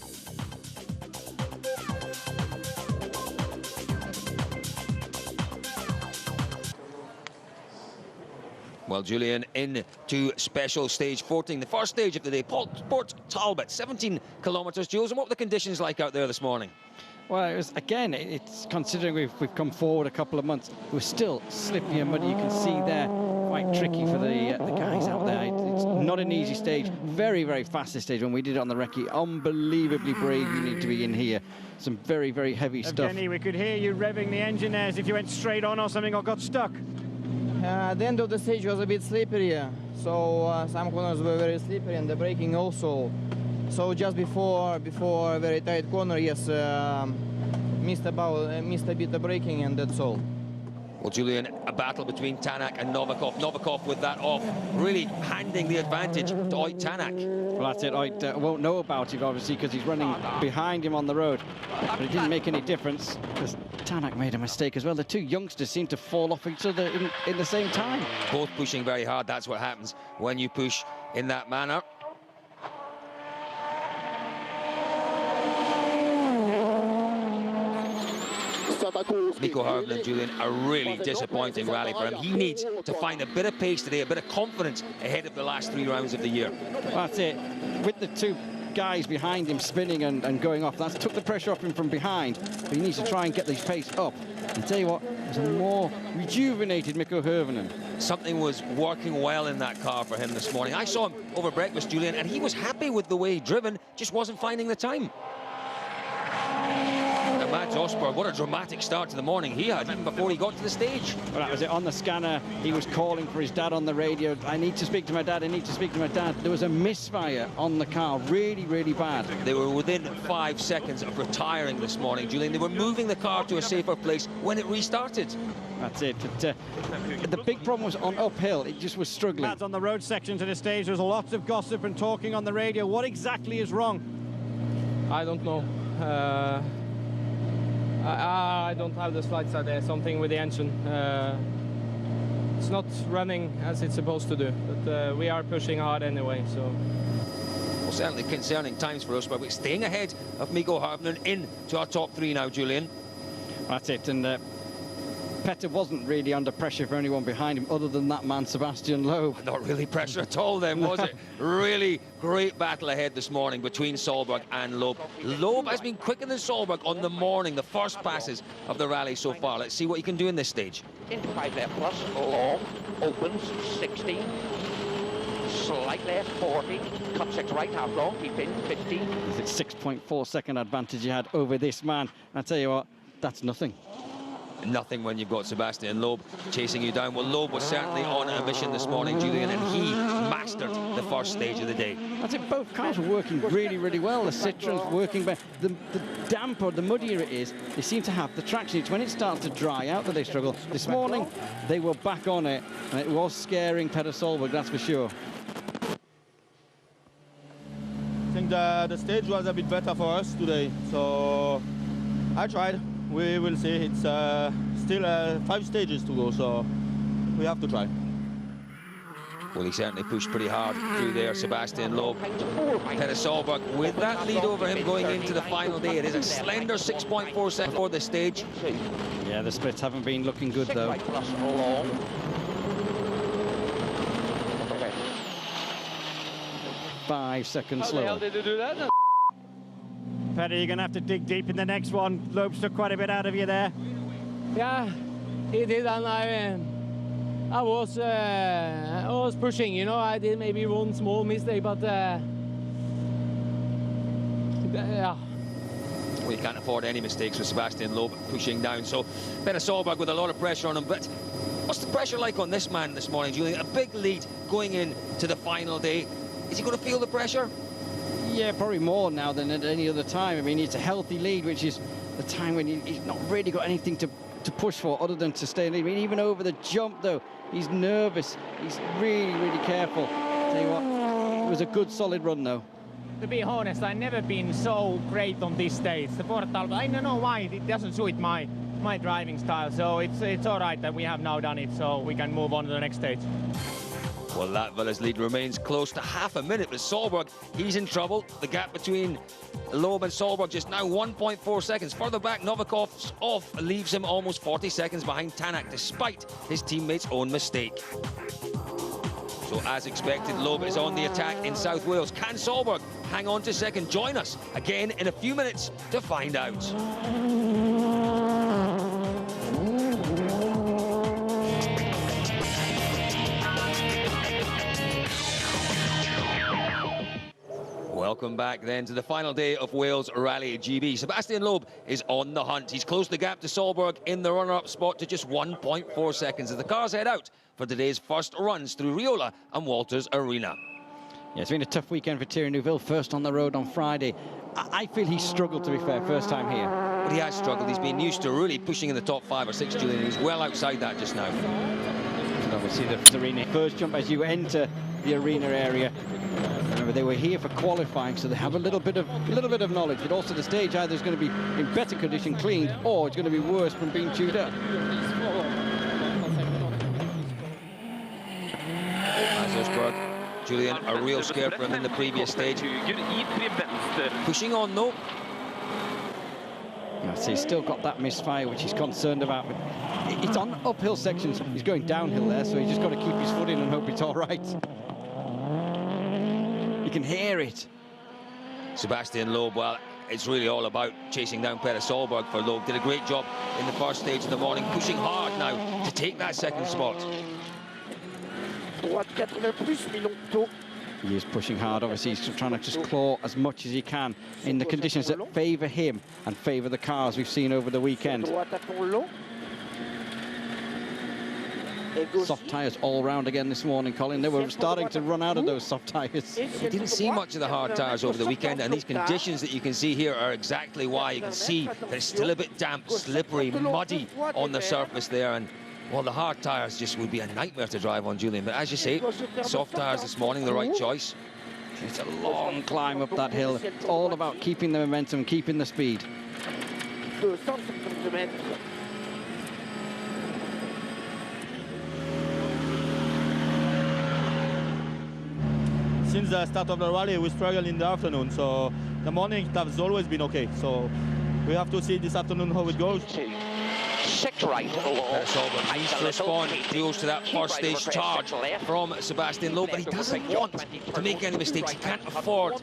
Well, Julian, into special stage 14, the first stage of the day. Port Talbot, 17 kilometres. Jules, and what were the conditions like out there this morning? Well, it was, again, it's considering we've come forward a couple of months, it was still slippy and muddy. You can see there, quite tricky for the guys out there. It's not an easy stage, very, very fast this stage. When we did it on the recce, unbelievably brave you need to be in here. Some very, very heavy stuff. Evgeny, we could hear you revving the engine there as if you went straight on or something or got stuck. The end of the stage was a bit slippery, so some corners were very slippery and the braking also. So just before a very tight corner, yes, missed a bit of braking, and that's all. Well, Julian, a battle between Tanak and Novikov. Novikov with that off, really handing the advantage to Oyt Tanak. Well, that's it. Oyt won't know about it, obviously, because he's running behind him on the road. But it didn't make any difference, because Tanak made a mistake as well. The two youngsters seemed to fall off each other in the same time. Both pushing very hard. That's what happens when you push in that manner. Mikko Hirvonen, Julian, a really disappointing rally for him. He needs to find a bit of pace today, a bit of confidence ahead of the last 3 rounds of the year. That's it. With the two guys behind him spinning and going off, that took the pressure off him from behind. But he needs to try and get this pace up. And tell you what, it's a more rejuvenated Mikko Hirvonen. Something was working well in that car for him this morning. I saw him over breakfast, Julian, and he was happy with the way he'd driven, just wasn't finding the time. Mads Osberg, what a dramatic start to the morning he had, even before he got to the stage. Well, that was it. On the scanner, he was calling for his dad on the radio. I need to speak to my dad, I need to speak to my dad. There was a misfire on the car, really, really bad. They were within 5 seconds of retiring this morning, Julian. They were moving the car to a safer place when it restarted. That's it. But, the big problem was on uphill. It just was struggling. Lads, on the road section to the stage, there's lots of gossip and talking on the radio. What exactly is wrong? I don't know. I don't have the slides out there, something with the engine. It's not running as it's supposed to do, but we are pushing hard anyway, so. Well, certainly concerning times for us, but we're staying ahead of Mikko Hirvonen into our top 3 now, Julian. That's it, and Petter wasn't really under pressure for anyone behind him other than that man, Sebastian Loeb. Not really pressure at all then, was it? Really great battle ahead this morning between Solberg and Loeb. Loeb has been quicker than Solberg on the morning, the first passes of the rally so far. Let's see what he can do in this stage. Into 5 left plus, long, opens, 60. Slight left, 40. Cut 6 right, half long, keep in, 50. It's a 6.4 second advantage he had over this man. I tell you what, that's nothing. Nothing when you've got Sebastian Loeb chasing you down. Well, Loeb was certainly on a mission this morning, Julian, and he mastered the first stage of the day. That's it, both cars were working really, really well. The Citroen's working better. The damper, the muddier it is, they seem to have the traction. It's when it starts to dry out that they struggle. This morning, they were back on it, and it was scaring Petter Solberg, that's for sure. I think the stage was a bit better for us today, so I tried. We will see. It's still 5 stages to go, so we have to try. Well, he certainly pushed pretty hard through there, Sebastian Loeb. Petter Solberg with that lead over him going into the final day. It is a slender 6.4 seconds for the stage. Yeah, the splits haven't been looking good, though. 5 seconds slower. How the hell did you do that? Petter, you're going to have to dig deep in the next one. Loeb took quite a bit out of you there. Yeah, he did, and I was pushing, you know. I did maybe one small mistake, but yeah. Well, you can't afford any mistakes with Sebastian Loeb pushing down. So Petter Solberg with a lot of pressure on him. But what's the pressure like on this man this morning, Julian? A big lead going into the final day. Is he going to feel the pressure? Yeah, probably more now than at any other time. I mean, it's a healthy lead, which is the time when he's not really got anything to push for other than to stay in lead. I mean, even over the jump, though, he's nervous. He's really, really careful. Tell you what, it was a good, solid run, though. To be honest, I've never been so great on this stage. The Port Talbot, I don't know why, it doesn't suit my driving style. So it's all right that we have now done it, so we can move on to the next stage. Well, Latvia's lead remains close to half a minute with Solberg. He's in trouble. The gap between Loeb and Solberg just now 1.4 seconds. Further back, Novikov's off leaves him almost 40 seconds behind Tanak, despite his teammates' own mistake. So, as expected, Loeb is on the attack in South Wales. Can Solberg hang on to second? Join us again in a few minutes to find out. Welcome back then to the final day of Wales Rally GB. Sebastian Loeb is on the hunt. He's closed the gap to Solberg in the runner-up spot to just 1.4 seconds as the cars head out for today's first runs through Riola and Walters Arena. Yeah, it's been a tough weekend for Thierry Neuville, first on the road on Friday. I feel he struggled, to be fair, first time here. But he has struggled. He's been used to really pushing in the top 5 or 6, Julian. He's well outside that just now. And obviously the arena first jump as you enter the arena area. Remember, they were here for qualifying, so they have a little bit of knowledge. But also the stage either is going to be in better condition, cleaned, or it's going to be worse from being chewed up. Julian, a real scare for him in the previous stage. Pushing on though. So he's still got that misfire, which he's concerned about. But it's on uphill sections. He's going downhill there, so he's just got to keep his foot in and hope it's all right. You can hear it. Sebastian Loeb, well, it's really all about chasing down Peter Solberg for Loeb. Did a great job in the first stage of the morning, pushing hard now to take that second spot. He is pushing hard, obviously. He's trying to just claw as much as he can in the conditions that favour him and favour the cars we've seen over the weekend. Soft tyres all round again this morning, Colin. They were starting to run out of those soft tyres. We didn't see much of the hard tyres over the weekend, and these conditions that you can see here are exactly why. You can see that it's still a bit damp, slippery, muddy on the surface there, and well, the hard tyres just would be a nightmare to drive on, Julian. But as you say, soft tyres this morning, the right choice. It's a long climb up that hill. It's all about keeping the momentum, keeping the speed. Since the start of the rally, we struggled in the afternoon, so the morning it has always been okay. So we have to see this afternoon how it goes. 6 right along. Solberg needs to respond, deals to that first stage charge from Sebastian Loeb, but he doesn't want to make any mistakes. He can't afford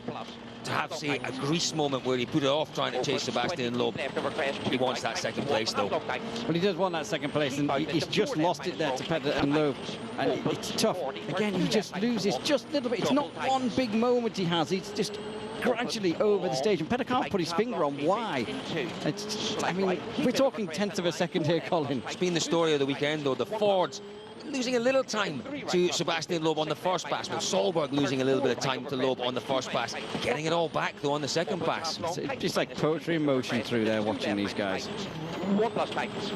to have, say, a grease moment where he put it off trying to chase Sebastian Loeb. He wants that second place, though. Well, he does want that second place, and he's just lost it there to Petter and Loeb. And it's tough. Again, he just loses just a little bit. It's not one big moment he has. He's just gradually over the stage, and Petter can't put his finger on why. I mean, we're talking tenths of a second here, Colin. It's been the story of the weekend, though. The Fords losing a little time to Sebastian Loeb on the first pass, with Solberg losing a little bit of time to Loeb on the first pass, getting it all back, though, on the second pass. It's just like poetry in motion through there, watching these guys. 1+ tightens.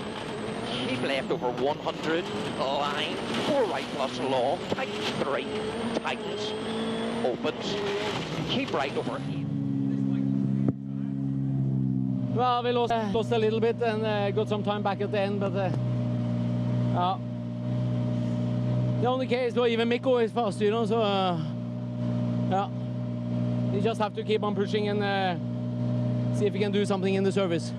Keep left over 100, line, 4 right plus long, tightens 3, tightens, opens, keep right over 8. Well, we lost a little bit and got some time back at the end, but the only case, though, even Mikko is fast, you know, so yeah, you just have to keep on pushing and see if you can do something in the service.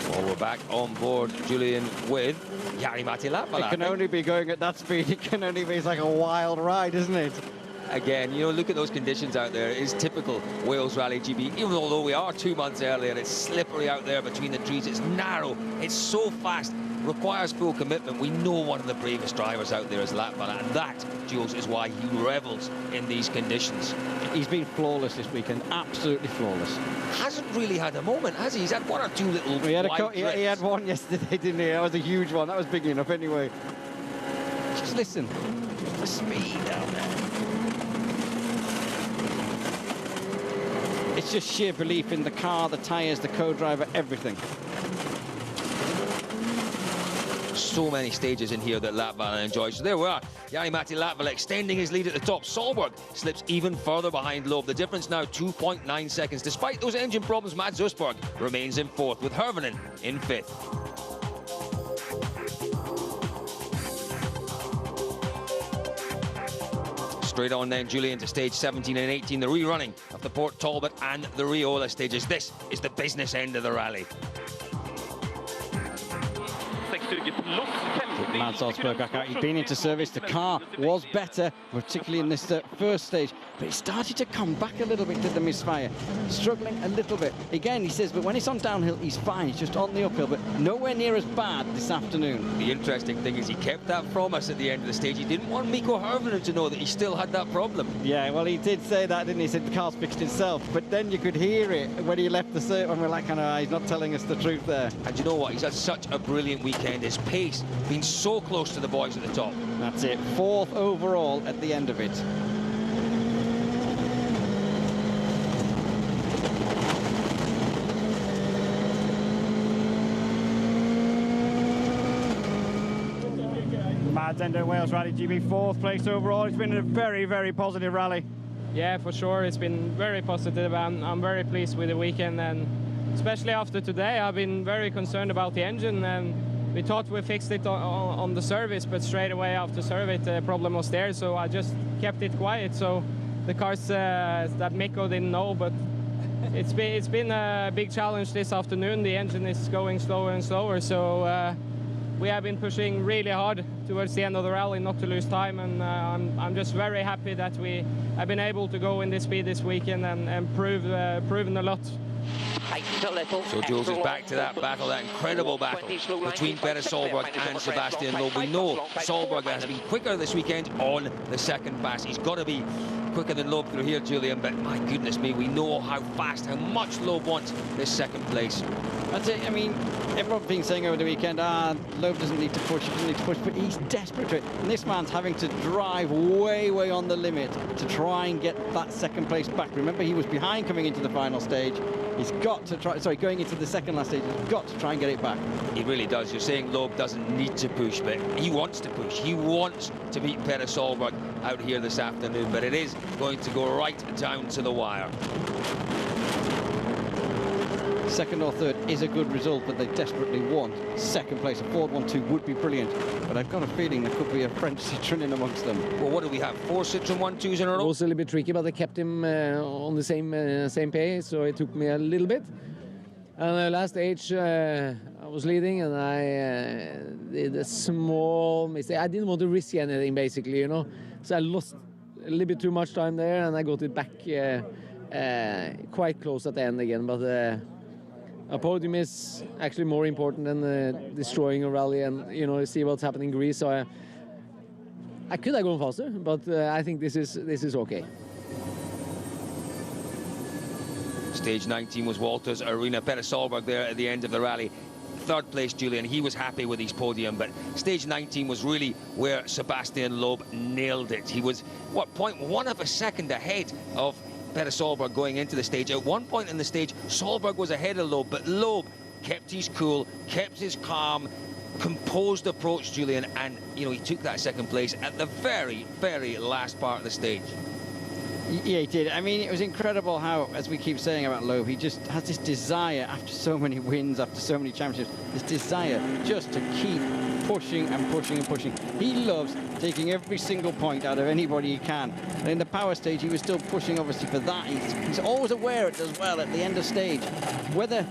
Well, we're back on board, Julian, with Jari-Matti Latvala. It can only be going at that speed. It can only be, it's like a wild ride, isn't it? Again, you know, look at those conditions out there. It's typical Wales Rally GB. Even although we are 2 months earlier, it's slippery out there between the trees. It's narrow. It's so fast. Requires full commitment. We know one of the bravest drivers out there is Latvala, and that, Jules, is why he revels in these conditions. He's been flawless this weekend. Absolutely flawless. Hasn't really had a moment, has he? He's had 1 or 2 little he had one yesterday, didn't he? That was a huge one. That was big enough anyway. Just listen. The speed down there. It's just sheer belief in the car, the tyres, the co-driver, everything. So many stages in here that Latvala enjoys. So there we are. Jari-Matti Latvala extending his lead at the top. Solberg slips even further behind Loeb. The difference now 2.9 seconds. Despite those engine problems, Mads Østberg remains in 4th, with Hirvonen in 5th. Straight on then, Julian, to stage 17 and 18, the rerunning of the Port Talbot and the Riola stages. This is the business end of the rally. Mads Osberg back out. He'd been into service. The car was better, particularly in this first stage, but it started to come back a little bit to the misfire, struggling a little bit. Again, he says, but when it's on downhill, he's fine. He's just on the uphill, but nowhere near as bad this afternoon. The interesting thing is he kept that from us at the end of the stage. He didn't want Mikko Hirvonen to know that he still had that problem. Yeah, well, he did say that, didn't he? He said the car's fixed itself, but then you could hear it when he left the circuit, and we're like, oh, he's not telling us the truth there. And you know what? He's had such a brilliant weekend. His pace being so close to the boys at the top. That's it. 4th overall at the end of it. Mads Endo Wales Rally GB 4th place overall. It's been a very, very positive rally. Yeah, for sure. It's been very positive. I'm very pleased with the weekend, and especially after today, I've been very concerned about the engine, and we thought we fixed it on the service, but straight away after service the problem was there, so I just kept it quiet. So the cars that Mikko didn't know, but it's been a big challenge this afternoon. The engine is going slower and slower, so we have been pushing really hard towards the end of the rally not to lose time, and I'm just very happy that we have been able to go in this speed this weekend and proven a lot. So Jules is back to that battle, that incredible battle between Petter Solberg and Sebastian Loeb. We know Solberg has been quicker this weekend on the second pass. He's got to be quicker than Loeb through here, Julian, but my goodness me, we know how fast, how much Loeb wants this second place. That's it. I mean, everyone's been saying over the weekend, Loeb doesn't need to push, he doesn't need to push, but he's desperate to it. And this man's having to drive way, way on the limit to try and get that second place back. Remember, he was behind coming into the final stage. He's got to try, sorry, going into the second last stage, he's got to try and get it back. He really does. You're saying Loeb doesn't need to push, but he wants to push. He wants to beat Petter Solberg out here this afternoon, but it is going to go right down to the wire. Second or third is a good result, but they desperately want second place. A Ford 1-2 would be brilliant, but I've got a feeling there could be a French Citroën in amongst them. Well, what do we have? 4 Citroën 1-2s in a row? It was a little bit tricky, but I kept him on the same pace, so it took me a little bit. And the last stage, I was leading, and I did a small mistake. I didn't want to risk anything, basically, you know. So I lost a little bit too much time there, and I got it back quite close at the end again. But a podium is actually more important than destroying a rally, and you know, see what's happening in Greece. So I could have gone faster, but I think this is okay. Stage 19 was Walters Arena. Petter Solberg there at the end of the rally. Third place, Julian. He was happy with his podium, but stage 19 was really where Sebastian Loeb nailed it. He was, what, 0.1 of a second ahead of Petter Solberg going into the stage. At one point in the stage, Solberg was ahead of Loeb, but Loeb kept his cool, kept his calm, composed approach, Julian, and you know, he took that second place at the very, very last part of the stage. Yeah, he did. I mean, it was incredible how, as we keep saying about Loeb, he just has this desire after so many wins, after so many championships, this desire just to keep pushing and pushing and pushing. He loves taking every single point out of anybody he can. And in the power stage, he was still pushing, obviously, for that. He's always aware it as well at the end of stage, whether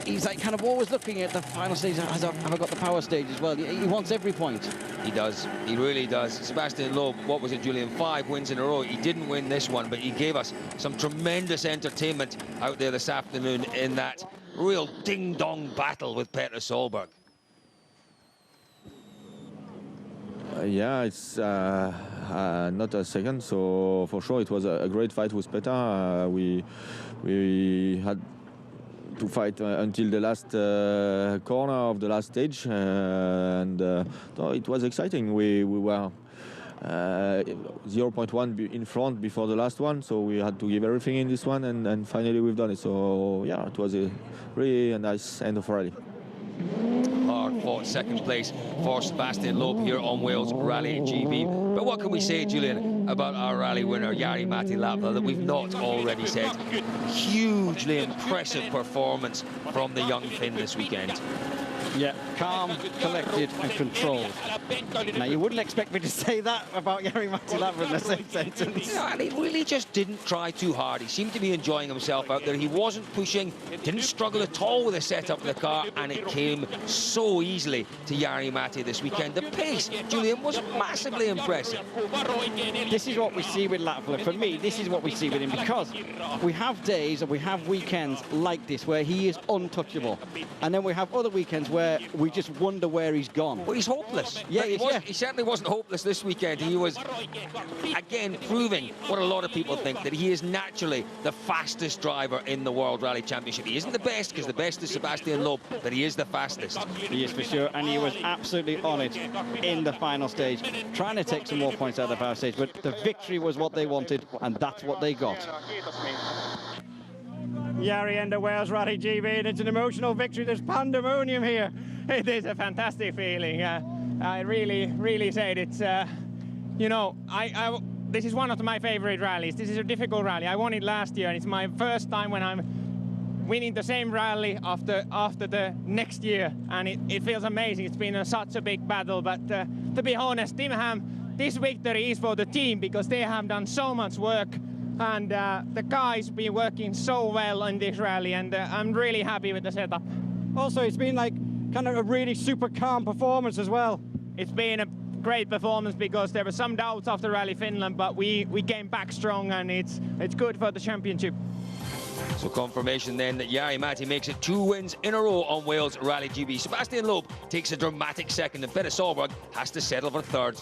he's like kind of always looking at the final stage. Have I got the power stage as well? He wants every point. He does. He really does. Sebastian Loeb, what was it, Julian? 5 wins in a row. He didn't win this one, but he gave us some tremendous entertainment out there this afternoon in that real ding-dong battle with Petter Solberg. Yeah, it's not a second, so for sure it was a great fight with Petter. We had to fight until the last corner of the last stage, and so it was exciting. We were 0.1 in front before the last one, so we had to give everything in this one, and finally we've done it. So yeah, it was a really nice end of rally. Hard-fought second place for Sebastian Loeb here on Wales Rally GB. But what can we say, Julian, about our rally winner, Jari-Matti Latvala, that we've not already said? Hugely impressive performance from the young Finn this weekend. Yeah, calm, collected and controlled. Now, you wouldn't expect me to say that about Jari-Matti Latvala in the same sentence. Yeah, and he really just didn't try too hard. He seemed to be enjoying himself out there. He wasn't pushing, didn't struggle at all with the setup of the car, and it came so easily to Jari-Matti this weekend. The pace, Julian, was massively impressive. This is what we see with Latvala. For me, this is what we see with him, because we have days and we have weekends like this where he is untouchable. And then we have other weekends where we just wonder where he's gone. Well, he's hopeless. Yeah, he certainly wasn't hopeless this weekend. He was, again, proving what a lot of people think, that he is naturally the fastest driver in the World Rally Championship. He isn't the best, because the best is Sebastian Loeb, but he is the fastest. He is for sure, and he was absolutely on it in the final stage, trying to take some more points out of the power stage, but the victory was what they wanted, and that's what they got. Jari and the Wales Rally GB, and it's an emotional victory. There's pandemonium here. It is a fantastic feeling. I really said it's, you know, this is one of my favorite rallies. This is a difficult rally. I won it last year, and it's my first time when I'm winning the same rally after the next year, and it feels amazing. It's been such a big battle, but to be honest, Tim Ham, this victory is for the team, because they have done so much work, and the guys been working so well in this rally, and I'm really happy with the setup. Also, it's been like kind of a really super calm performance as well. It's been a great performance, because there were some doubts after Rally Finland, but we came back strong, and it's good for the championship. So confirmation then that Jari-Matti makes it 2 wins in a row on Wales Rally GB. Sebastian Loeb takes a dramatic second, and Petter Solberg has to settle for third.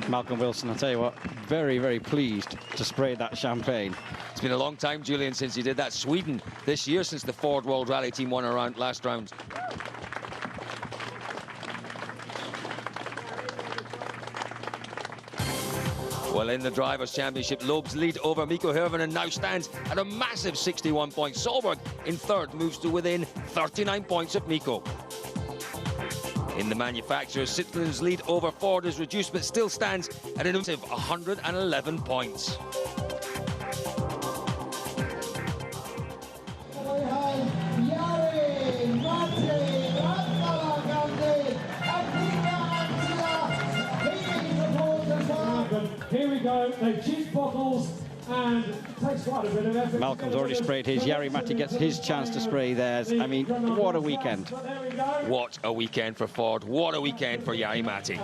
Malcolm Wilson, I'll tell you what, very, very pleased to spray that champagne. It's been a long time, Julian, since he did that. Sweden this year, since the Ford World Rally team won last round. Well, in the Drivers' Championship, Loeb's lead over Mikko Hirvonen now stands at a massive 61 points. Solberg in third moves to within 39 points of Mikko. In the manufacturers, Citroen's lead over Ford is reduced, but still stands at an impressive 111 points. Here we go, they juice bottles, and takes quite a bit of effort. Malcolm's already sprayed his. Jari-Matti gets his chance to spray theirs. I mean, what a weekend. What a weekend for Ford. What a weekend for Jari-Matti.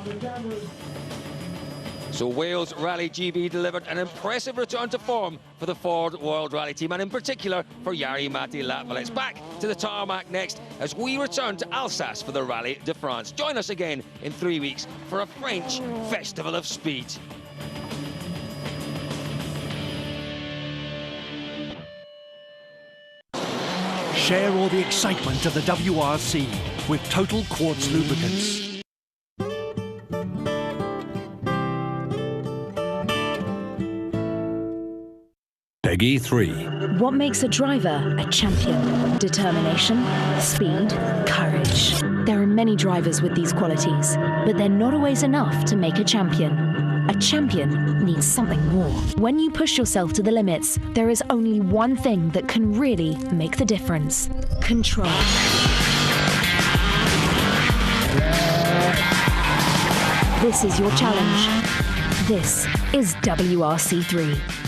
So Wales Rally GB delivered an impressive return to form for the Ford World Rally team, and in particular for Jari-Matti Latvala. It's back to the tarmac next as we return to Alsace for the Rally de France. Join us again in 3 weeks for a French Festival of Speed. Share all the excitement of the WRC with Total Quartz lubricants. Peggy 3. What makes a driver a champion? Determination, speed, courage. There are many drivers with these qualities, but they're not always enough to make a champion. A champion needs something more. When you push yourself to the limits, there is only one thing that can really make the difference: control. This is your challenge. This is WRC3.